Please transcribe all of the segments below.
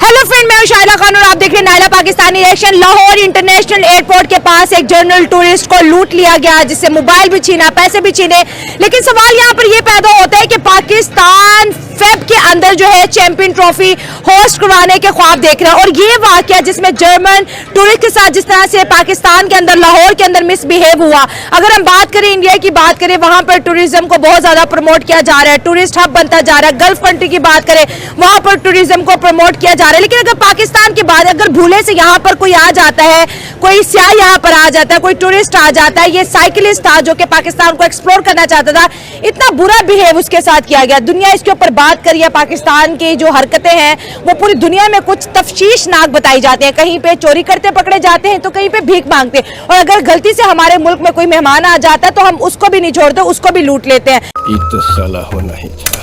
Hello friend, मैं हूं शायला खान और आप देख रहे हैं Naila Pakistani reaction. Lahore international airport के पास एक जर्नल टूरिस्ट को लूट लिया गया, जिससे मोबाइल भी छीना, पैसे भी छीने। लेकिन सवाल यहां पर यह पैदा होता है कि पाकिस्तान फेब के अंदर जो है चैंपियन ट्रॉफी होस्ट करवाने के ख्वाब देख रहा है, और ये वाकया जिसमें जर्मन टूरिस्ट के साथ जिस तरह से पाकिस्तान के अंदर लाहौर के अंदर मिसबिहेव हुआ। अगर हम बात करें इंडिया की बात करें, वहां पर टूरिज्म को बहुत ज्यादा प्रमोट किया जा रहा है, टूरिस्ट हब बनता जा रहा है। गल्फ कंट्री की बात करें, वहां पर टूरिज्म को प्रमोट किया जा रहा है। लेकिन अगर पाकिस्तान की बात, अगर भूले से यहाँ पर कोई आ जाता है, कोई सियाह यहाँ पर आ जाता है, कोई टूरिस्ट आ जाता है, ये साइकिलिस्ट था जो कि पाकिस्तान को एक्सप्लोर करना चाहता था, इतना बुरा बिहेव उसके साथ किया गया। दुनिया इसके ऊपर बात करिए, पाकिस्तान की जो हरकतें हैं वो पूरी दुनिया में कुछ तफ्शीशनाक बताई जाती हैं। कहीं पे चोरी करते पकड़े जाते हैं तो कहीं पे भीख मांगते हैं, और अगर गलती से हमारे मुल्क में कोई मेहमान आ जाता है तो हम उसको भी नहीं छोड़ते, उसको भी लूट लेते हैं। ये तो साला होना ही चाहिए।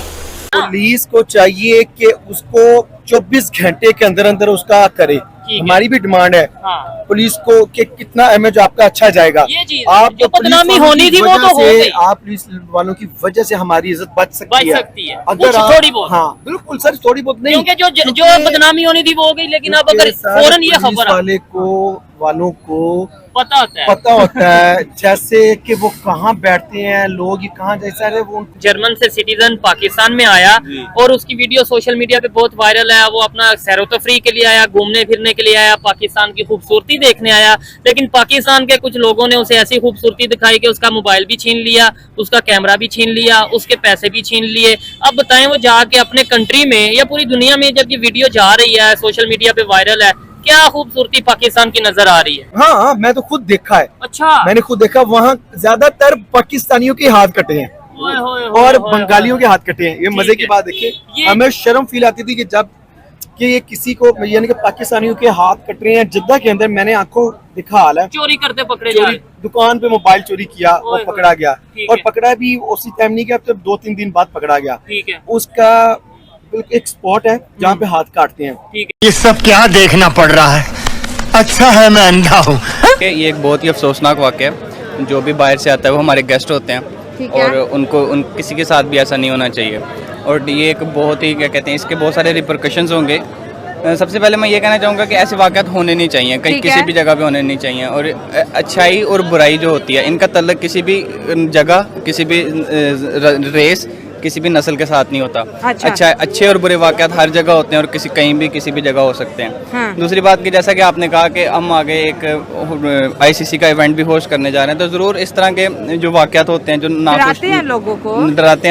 पुलिस को चाहिए कि उसको 24 घंटे के अंदर अंदर उसका करे। हमारी भी डिमांड है पुलिस को कि कितना इमेज आपका अच्छा जाएगा। आप जो बदनामी होनी थी वो तो हो गई। आप पुलिस वालों की वजह से हमारी इज्जत बच सकती है। अगर थोड़ी बहुत, हाँ बिल्कुल सर, थोड़ी बहुत नहीं, क्योंकि जो बदनामी होनी थी वो हो गई। लेकिन अब अगर फौरन ये खबर वालों को पता होता है जैसे कि वो कहाँ बैठते हैं लोग, ये कहाँ जैसा है वो। जर्मन से सिटीजन पाकिस्तान में आया और उसकी वीडियो सोशल मीडिया पे बहुत वायरल है। वो अपना सैरो तफरी के लिए आया, घूमने फिरने के लिए आया, पाकिस्तान की खूबसूरती देखने आया। लेकिन पाकिस्तान के कुछ लोगों ने उसे ऐसी खूबसूरती दिखाई कि उसका मोबाइल भी छीन लिया, उसका कैमरा भी छीन लिया, उसके पैसे भी छीन लिए। अब बताएं, वो जाके अपने कंट्री में या पूरी दुनिया में जब ये वीडियो जा रही है, सोशल मीडिया पे वायरल है, क्या खूबसूरती पाकिस्तान की नजर आ रही है। हाँ, मैं तो खुद देखा है। अच्छा, मैंने खुद देखा, वहाँ ज्यादातर पाकिस्तानियों के हाथ कटे हैं और बंगालियों के हाथ कटे हैं। ये मजे की बात देखिए, हमें शर्म फील आती थी कि जब कि ये किसी को यानी कि पाकिस्तानियों के हाथ कट रहे हैं। जिद्दा के अंदर मैंने आंखों दिखा हाल है, चोरी करते पकड़े चोरी दुकान पे मोबाइल चोरी किया, वो पकड़ा गया, और पकड़ा भी उसी टाइम नहीं किया, जब 2-3 दिन बाद पकड़ा गया। ठीक है, उसका एक स्पॉट है जहाँ पे हाथ काटते हैं। ये सब क्या देखना पड़ रहा है? अच्छा है मैं अंधा हूँ। ये एक बहुत ही अफसोसनाक वाक़या है। जो भी बाहर से आता है वो हमारे गेस्ट होते हैं, और उनको किसी के साथ भी ऐसा नहीं होना चाहिए। और ये एक बहुत ही, क्या कहते हैं, इसके बहुत सारे रिपरकशंस होंगे। सबसे पहले मैं ये कहना चाहूँगा कि ऐसे वाक़यात होने नहीं चाहिए, कहीं किसी भी जगह पे होने नहीं चाहिए। और अच्छाई और बुराई जो होती है, इनका तल्लुक किसी भी जगह, किसी भी रेस, किसी भी नस्ल के साथ नहीं होता। अच्छा, अच्छे और बुरे वाक़यात हर जगह होते हैं और कहीं भी किसी भी जगह हो सकते हैं। हाँ। दूसरी बात कि जैसा कि आपने कहा कि हम आगे एक आईसीसी का इवेंट भी होस्ट करने जा रहे हैं, तो ज़रूर इस तरह के जो वाक़यात होते हैं जो डराते हैं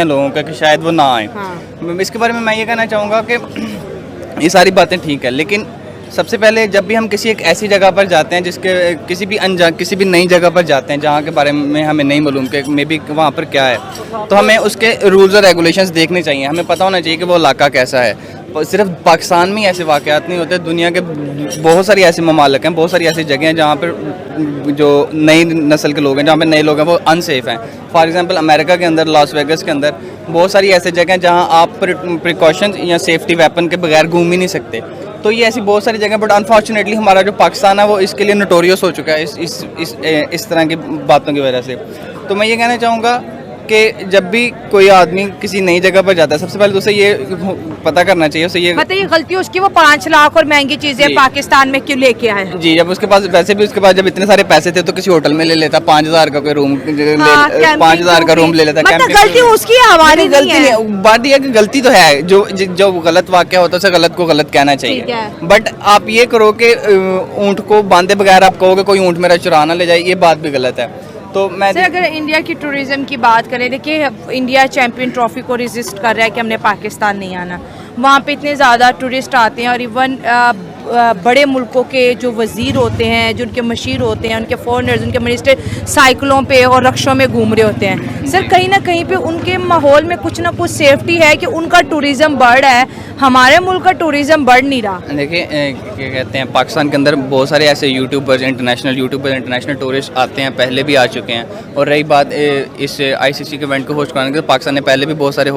लोगों को कि शायद वो ना आए। हाँ। इसके बारे में मैं ये कहना चाहूँगा कि ये सारी बातें ठीक है, लेकिन सबसे पहले जब भी हम किसी एक ऐसी जगह पर जाते हैं, जिसके किसी भी नई जगह पर जाते हैं जहाँ के बारे में हमें नहीं मालूम कि मे बी वहाँ पर क्या है, तो हमें उसके रूल्स और रेगुलेशंस देखने चाहिए। हमें पता होना चाहिए कि वो इलाका कैसा है। सिर्फ पाकिस्तान में ऐसे वाक़यात नहीं होते, दुनिया के बहुत सारी ऐसे ममालिक हैं, बहुत सारी ऐसी जगह हैं जहाँ पर जो नई नस्ल के लोग हैं, जहाँ पर नए लोग हैं, वो अनसेफ हैं। फॉर एग्जांपल अमेरिका के अंदर, लॉस वेगस के अंदर बहुत सारी ऐसी जगह हैं जहाँ आप प्रिकॉशंस या सेफ्टी वेपन के बगैर घूम ही नहीं सकते। तो ये ऐसी बहुत सारी जगह, बट अनफॉर्चुनेटली हमारा जो पाकिस्तान है वो इसके लिए नोटोरियस हो चुका है इस तरह की बातों की वजह से। तो मैं ये कहना चाहूँगा कि जब भी कोई आदमी किसी नई जगह पर जाता है, सबसे पहले तो उसे ये पता करना चाहिए, उसे ये बताइए गलती उसकी, वो 5 लाख और महंगी चीजें पाकिस्तान में क्यों लेके आए हैं। जी, जब उसके पास वैसे भी उसके पास जब इतने सारे पैसे थे तो किसी होटल में ले लेता, 5,000 का कोई रूम, 5,000 का रूम ले लेता। गलती उसकी है, हमारी गलती नहीं। बात यह है कि गलती तो है, जो गलत वाक़या होता है उसे गलत को गलत कहना चाहिए। बट आप ये करो कि ऊँट को बांधे बगैर आप कहोगे कोई ऊँट मेरा चुरा ना ले जाए, ये बात भी गलत है। तो मैं सर, अगर इंडिया की टूरिज्म की बात करें, देखिए इंडिया चैंपियन ट्रॉफी को रेजिस्ट कर रहा है कि हमने पाकिस्तान नहीं आना। वहाँ पे इतने ज़्यादा टूरिस्ट आते हैं, और इवन बड़े मुल्कों के जो वज़ीर होते हैं, जो उनके मशीर होते हैं, उनके फॉरेनर्स, उनके मिनिस्टर साइकिलों पे और रक्षों में घूम रहे होते हैं। सर, कहीं ना कहीं पे उनके माहौल में कुछ ना कुछ सेफ्टी है कि उनका टूरिज़्म बढ़ है, हमारे मुल्क का टूरिज़्म बढ़ नहीं रहा। देखिए, क्या कहते हैं, पाकिस्तान के अंदर बहुत सारे ऐसे यूट्यूबर्स, इंटरनेशनल टूरिस्ट आते हैं, पहले भी आ चुके हैं। और रही बात इस आईसीसी के इवेंट को होस्ट कराने की, तो पाकिस्तान ने पहले भी बहुत सारे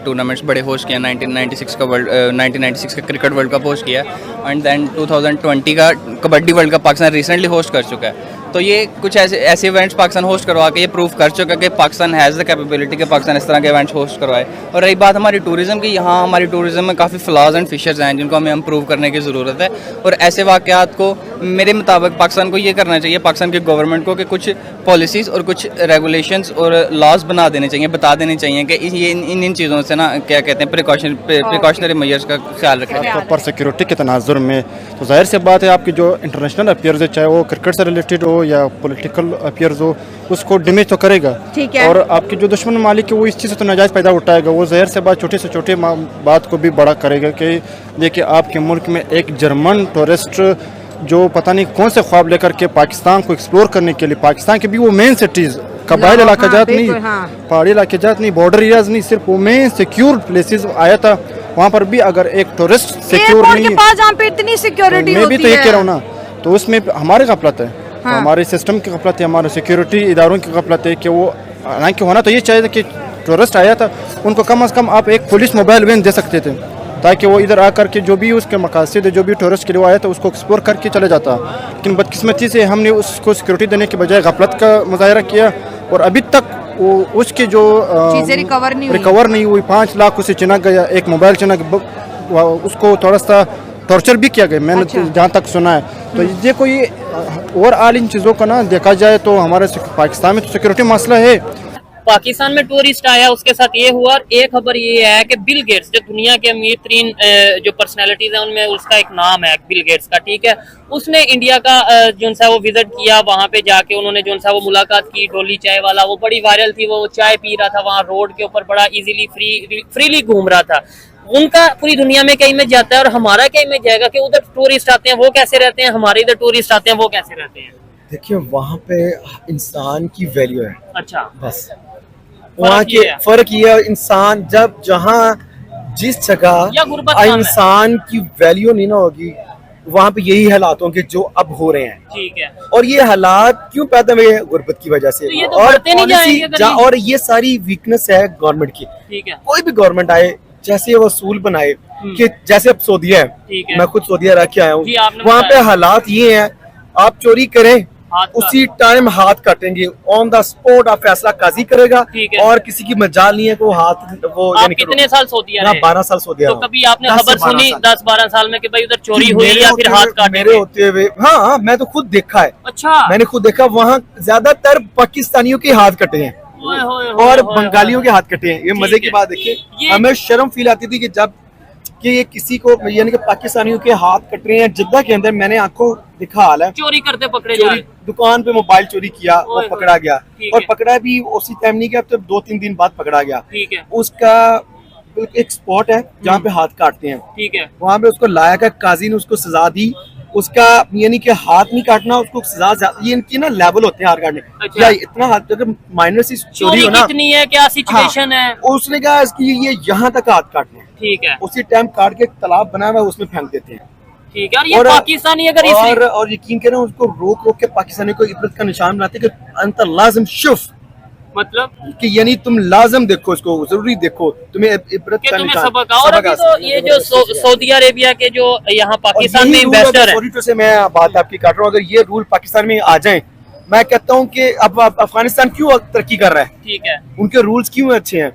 टूर्नामेंट्स बड़े होस्ट किए। 1996 का क्रिकेट वर्ल्ड कप होस्ट किया, एंड देन 2020 का kabaddi world cup Pakistan recently host कर चुका है। तो ये कुछ ऐसे इवेंट्स पाकिस्तान होस्ट करवा के ये प्रूव कर चुका है कि पाकिस्तान हैज़ द कैपेबिलिटी कि पाकिस्तान इस तरह के इवेंट्स होस्ट करवाए। और रही बात हमारी टूरिज़्म की, यहाँ हमारी टूरिज़्म में काफ़ी फ्लॉज एंड फिशर्स हैं जिनको हमें इम्प्रूव करने की ज़रूरत है। और ऐसे वाक़यात को मेरे मुताबिक पाकिस्तान को ये करना चाहिए, पाकिस्तान की गवर्नमेंट को, कि कुछ पॉलिसीज़ और कुछ रेगुलेशंस और लॉज बना देने चाहिए, बता देने चाहिए कि ये इन चीज़ों से ना क्या कहते हैं प्रिकॉशनरी मेजर्स का ख्याल रखें। तौर पर सिक्योरिटी के तनाजुर में तो जाहिर सी बात है आपकी जो इंटरनेशनल अफेयर्स है, चाहे वो क्रिकेट से रिलेटेड हो या पॉलिटिकल अफेयर्स हो, उसको डैमेज तो करेगा। ठीक है। और आपके जो दुश्मन मालिक है वो इस चीज़ से तो नाजायज़ फ़ायदा उठाएगा, वो जाहिर से बात छोटे से छोटे बात को भी बड़ा करेगा कि देखिए आपके मुल्क में एक जर्मन टूरिस्ट जो पता नहीं कौन से ख्वाब लेकर के पाकिस्तान को एक्सप्लोर करने के लिए, पाकिस्तान के भी वो मेन सिटीज़, कबाइल इलाका जात नहीं, पहाड़ी इलाके जात नहीं, बॉर्डर एरियाज नहीं, सिर्फ वो मेन सिक्योर प्लेसेस आया था। वहाँ पर भी अगर एक टूरिस्ट सिक्योर नहीं है, जहाँ पे इतनी सिक्योरिटी मैं भी होती तो ये है। कह रहा हूँ ना, तो उसमें हमारी गफलत है, हमारे सिस्टम की गफलत है, हमारे सिक्योरिटी इदारों की गफलत है कि वो, हालांकि होना तो ये चाहिए कि टूरिस्ट आया था उनको कम से कम आप एक पुलिस मोबाइल वैन दे सकते थे, ताकि वो इधर आकर के जो भी उसके मकासद है, जो भी टूरिस्ट के लिए आया था उसको एक्सप्लोर करके चले जाता। लेकिन बदकिस्मती से हमने उसको सिक्योरिटी देने के बजाय गफलत का मुजाहरा किया और अभी तक वो उसके जो चीजें रिकवर नहीं हुई। 5 लाख उसे चिना गया, एक मोबाइल चिना, उसको थोड़ा सा टॉर्चर भी किया गया, मैंने जहाँ तक सुना है। तो ये कोई ओवरऑल इन चीज़ों का ना देखा जाए तो हमारे पाकिस्तान में तो सिक्योरिटी मसला है। पाकिस्तान में टूरिस्ट आया, उसके साथ ये हुआ। और एक खबर ये है कि बिल गेट्स, जो दुनिया के अमीर तरीन जो पर्सनैलिटीज हैं उनमें उसका एक नाम है बिल गेट्स का, ठीक है। उसने इंडिया का जो सा वो विजिट किया, वहां पे जाके उन्होंने जो सा वो मुलाकात की डोली चाय वाला, वो बड़ी वायरल थी, वो चाय पी रहा था वहाँ रोड के ऊपर, बड़ा इजीली फ्रीली घूम रहा था। उनका पूरी दुनिया में क्या इमेज जाता है और हमारा क्या इमेज जाएगा कि उधर टूरिस्ट आते हैं वो कैसे रहते हैं, हमारे इधर टूरिस्ट आते हैं वो कैसे रहते हैं। देखिए वहाँ पे इंसान की वैल्यू है, अच्छा, बस वहाँ के फर्क ये है, इंसान जब जहाँ जिस जगह इंसान की वैल्यू नहीं ना होगी, वहाँ पे यही हालात होंगे जो अब हो रहे हैं। ठीक है। और ये हालात क्यों पैदा हुए हैं? गुर्बत की वजह से। तो ये तो और बढ़ते नहीं जाएंगे और ये सारी वीकनेस है गवर्नमेंट की। ठीक है। कोई भी गवर्नमेंट आए, जैसे वो असूल बनाए कि जैसे अब सऊदीया है, मैं खुद सऊदीया रह के आया हूँ, वहाँ पे हालात ये हैं, आप चोरी करें उसी टाइम हाथ काटेंगे, ऑन द स्पॉट आप फैसला काजी करेगा, और किसी की मजाल नहीं है कि वो हाथ वो। आप कितने साल सऊदीया रहे? 12 साल सऊदीया। तो कभी आपने खबर सुनी 10-12 साल में कि भाई उधर चोरी हुई या फिर हाथ काटे? मेरे होते हुए हाँ, मैं तो खुद देखा है। अच्छा, मैंने खुद देखा, वहाँ ज्यादातर पाकिस्तानियों के हाथ कटे हैं और बंगालियों के हाथ कटे हैं। ये मजे की बात देखिए, हमें शर्म फील आती थी कि जब कि ये किसी को यानी कि पाकिस्तानियों के हाथ कट रहे हैं। जिद्दा के अंदर मैंने आंखों दिखा हाल है, चोरी करते पकड़े जा रहे, दुकान पे मोबाइल चोरी किया, वो पकड़ा गया, और पकड़ा भी उसी टाइम नहीं गया, तो 2-3 दिन बाद पकड़ा गया। ठीक है। उसका एक स्पॉट है जहाँ पे हाथ काटते हैं, ठीक है, वहाँ पे उसको लाया का काजी ने उसको सजा दी, उसका यानी कि हाथ नहीं काटना, उसको सजा। ये इनकी ना लेवल होते हैं हाथ काटने। अच्छा। या इतना हाथ, अगर माइनर सी चोरी हो ना, कितनी है, क्या सिचुएशन है, उसने कहा इसकी ये यहाँ तक हाथ काटने। ठीक है। उसी टाइम काट के तालाब बना हुआ उसमें फेंक देते हैं। ठीक है। और ये पाकिस्तानी अगर और यकीन करें उसको रोक रोक के पाकिस्तानी को इबरत का निशान बनाते कि अंत लाजिम शुफ, मतलब कि यानी तुम लाजम देखो, इसको जरूरी देखो, तुम्हें इबरत का तुम्हें निशान सबक। और अभी तो ये जो सऊदी अरेबिया के जो यहाँ पाकिस्तान में इन्वेस्टर है, से मैं बात आपकी काट रहा हूँ, अगर ये रूल पाकिस्तान में आ जाए, मैं कहता हूँ कि अब अफगानिस्तान क्यों तरक्की कर रहा है, ठीक है, उनके रूल्स क्यों अच्छे हैं।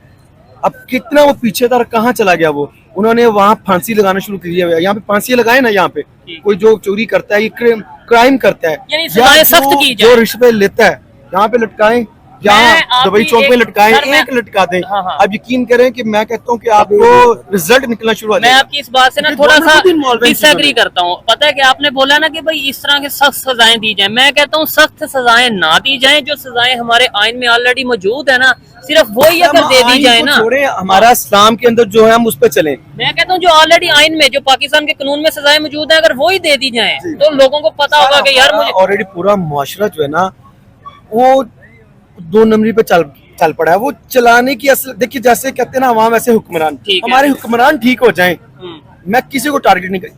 अब कितना वो पीछे था, कहाँ चला गया वो। उन्होंने वहाँ फांसी लगाना शुरू कर दिया। यहाँ पे फांसी लगाए ना, यहाँ पे कोई जो चोरी करता है, ये क्राइम करता है, यानी सजाएं सख्त की जाए। जो रिश्वत लेता है यहाँ पे लटकाएं, यहाँ दुबई चौक में लटकाएं, एक लटका दें। अब यकीन करें कि मैं कहता हूँ कि आपको रिजल्ट निकलना शुरू हो जाएगा। मैं आपकी इस बात से ना थोड़ा सा डिसएग्री करता हूँ। पता है कि आपने बोला ना कि भाई इस तरह के सख्त सजाएं दी जाएं, मैं कहता हूँ सख्त सजाएं ना दी जाएं, जो सजाएं हमारे आइन में ऑलरेडी मौजूद है ना, सिर्फ वही अगर दे दी जाए ना। हमारा इस्लाम के अंदर जो है हम उस पर चले। मैं कहता हूँ जो ऑलरेडी आइन में, जो पाकिस्तान के कानून में सजाएं मौजूद है, अगर वही दे दी जाए तो लोगों को पता होगा कि यार मुझे ऑलरेडी पूरा मुआशरा जो है ना वो 2 नंबरी पे चल पड़ा है। वो चलाने की असल देखिए, जैसे कहते हैं ना अवाम वैसे हुक्मरान। हमारे हुक्मरान ठीक हो जाएं, मैं किसी को टारगेट नहीं कर